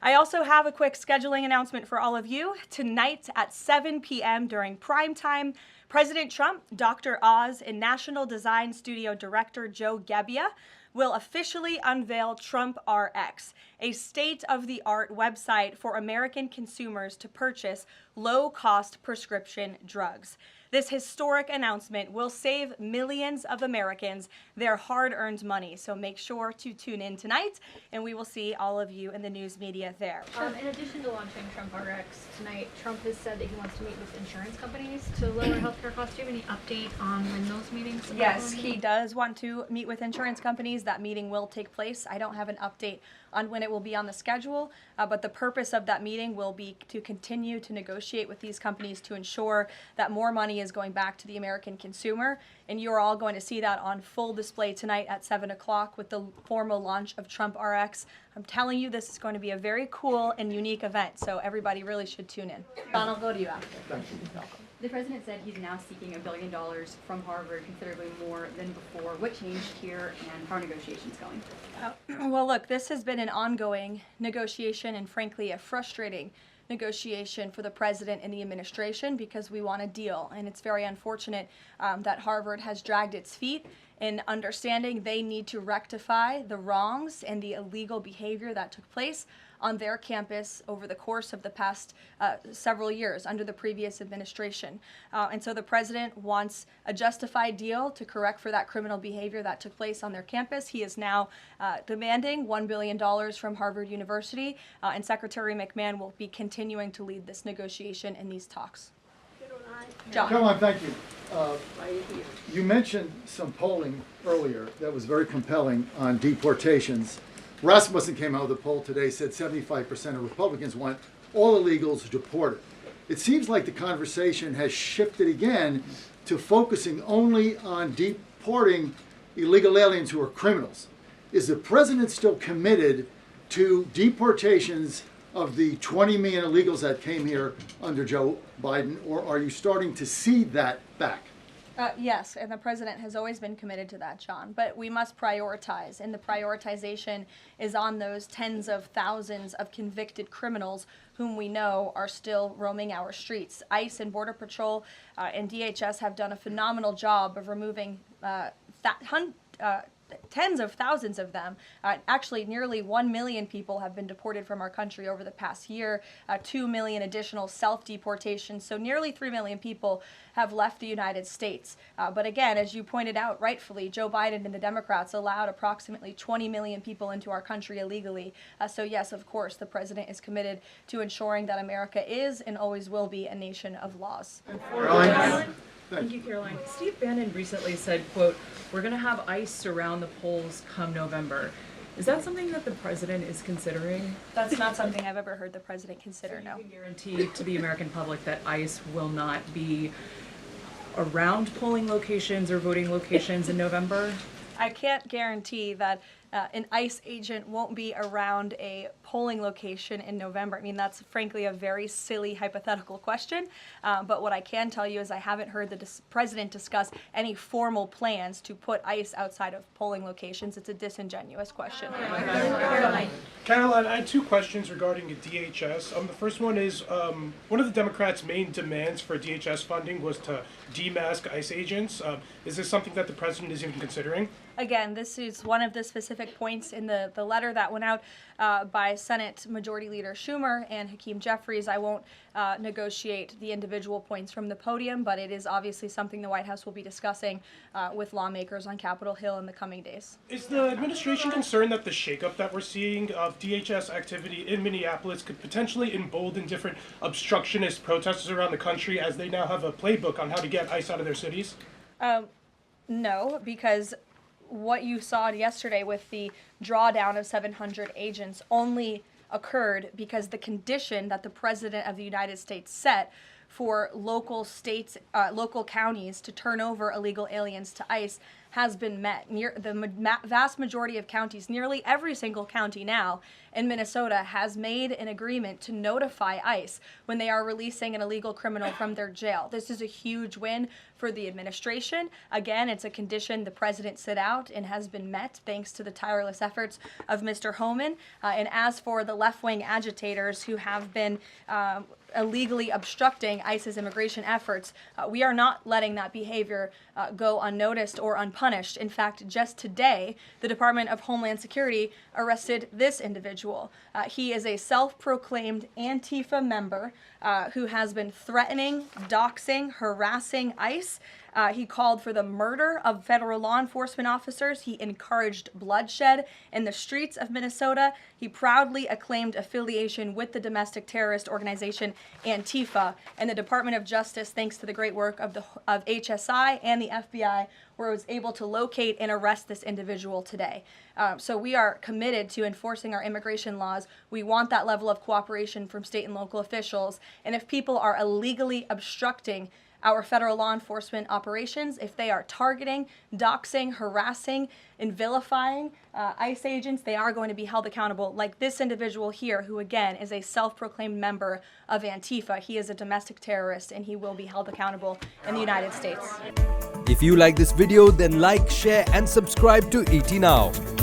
I also have a quick scheduling announcement for all of you. Tonight at 7 p.m. during prime time, President Trump, Dr. Oz, and National Design Studio Director Joe Gebbia will officially unveil Trump RX, a state-of-the-art website for American consumers to purchase low-cost prescription drugs. This historic announcement will save millions of Americans their hard-earned money, so make sure to tune in tonight, and we will see all of you in the news media there. In addition to launching Trump RX tonight, Trump has said that he wants to meet with insurance companies to lower healthcare costs. Do you have any update on when those meetings are? Yes, he does want to meet with insurance companies. That meeting will take place. I don't have an update on when it will be on the schedule, but the purpose of that meeting will be to continue to negotiate with these companies to ensure that more money is going back to the American consumer. And you're all going to see that on full display tonight at 7 o'clock with the formal launch of Trump RX. I'm telling you, this is going to be a very cool and unique event, so everybody really should tune in. Don, I'll go to you after. Thank you. The president said he's now seeking $1 billion from Harvard, considerably more than before. What changed here, and how are negotiations going? Well, look, this has been an ongoing negotiation and, frankly, a frustrating negotiation for the president and the administration because we want a deal. And it's very unfortunate that Harvard has dragged its feet in understanding they need to rectify the wrongs and the illegal behavior that took place on their campus over the course of the past several years under the previous administration. And so the president wants a justified deal to correct for that criminal behavior that took place on their campus. He is now demanding $1 billion from Harvard University, and Secretary McMahon will be continuing to lead this negotiation and these talks. John. Caroline, thank you. You mentioned some polling earlier that was very compelling on deportations. Rasmussen came out with a poll today, said 75% of Republicans want all illegals deported. It seems like the conversation has shifted again to focusing only on deporting illegal aliens who are criminals. Is the president still committed to deportations of the 20 million illegals that came here under Joe Biden, or are you starting to see that back? Yes, and the president has always been committed to that, John. But we must prioritize, and the prioritization is on those tens of thousands of convicted criminals whom we know are still roaming our streets. ICE and Border Patrol and DHS have done a phenomenal job of removing tens of thousands of them. Actually, nearly 1 million people have been deported from our country over the past year, 2 million additional self-deportations, so nearly 3 million people have left the United States. But again, as you pointed out rightfully, Joe Biden and the Democrats allowed approximately 20 million people into our country illegally. So yes, of course, the president is committed to ensuring that America is and always will be a nation of laws. Thank you, Caroline. Steve Bannon recently said, quote, "We're going to have ICE surround the polls come November." Is that something that the president is considering? That's not something I've ever heard the president consider, no. So you can guarantee to the American public that ICE will not be around polling locations or voting locations in November? I can't guarantee that an ICE agent won't be around a polling location in November. I mean, that's frankly a very silly hypothetical question. But what I can tell you is I haven't heard the president discuss any formal plans to put ICE outside of polling locations. It's a disingenuous question. Caroline, I had two questions regarding DHS. The first one is, one of the Democrats' main demands for DHS funding was to demask ICE agents. Is this something that the president is even considering? Again, this is one of the specific points in the letter that went out by Senate Majority Leader Schumer and Hakeem Jeffries. I won't negotiate the individual points from the podium, but it is obviously something the White House will be discussing with lawmakers on Capitol Hill in the coming days. Is the administration concerned that the shakeup that we're seeing of DHS activity in Minneapolis could potentially embolden different obstructionist protesters around the country as they now have a playbook on how to get ICE out of their cities? No, because what you saw yesterday with the drawdown of 700 agents only occurred because the condition that the President of the United States set for local states, local counties to turn over illegal aliens to ICE has been met. Vast majority of counties, nearly every single county now in Minnesota, has made an agreement to notify ICE when they are releasing an illegal criminal from their jail. This is a huge win for the administration. Again, it's a condition the president set out and has been met thanks to the tireless efforts of Mr. Homan. And as for the left-wing agitators who have been illegally obstructing ICE's immigration efforts, we are not letting that behavior go unnoticed or unpunished. In fact, just today, the Department of Homeland Security arrested this individual. He is a self-proclaimed Antifa member who has been threatening, doxing, harassing ICE. He called for the murder of federal law enforcement officers. He encouraged bloodshed in the streets of Minnesota. He proudly acclaimed affiliation with the domestic terrorist organization Antifa. And the Department of Justice, thanks to the great work of HSI and the FBI, was able to locate and arrest this individual today. So we are committed to enforcing our immigration laws. We want that level of cooperation from state and local officials. And if people are illegally obstructing our federal law enforcement operations, if they are targeting, doxing, harassing, and vilifying ICE agents, they are going to be held accountable, like this individual here, who again is a self-proclaimed member of Antifa. He is a domestic terrorist, and he will be held accountable in the United States. If you like this video, then like, share and subscribe to etnow.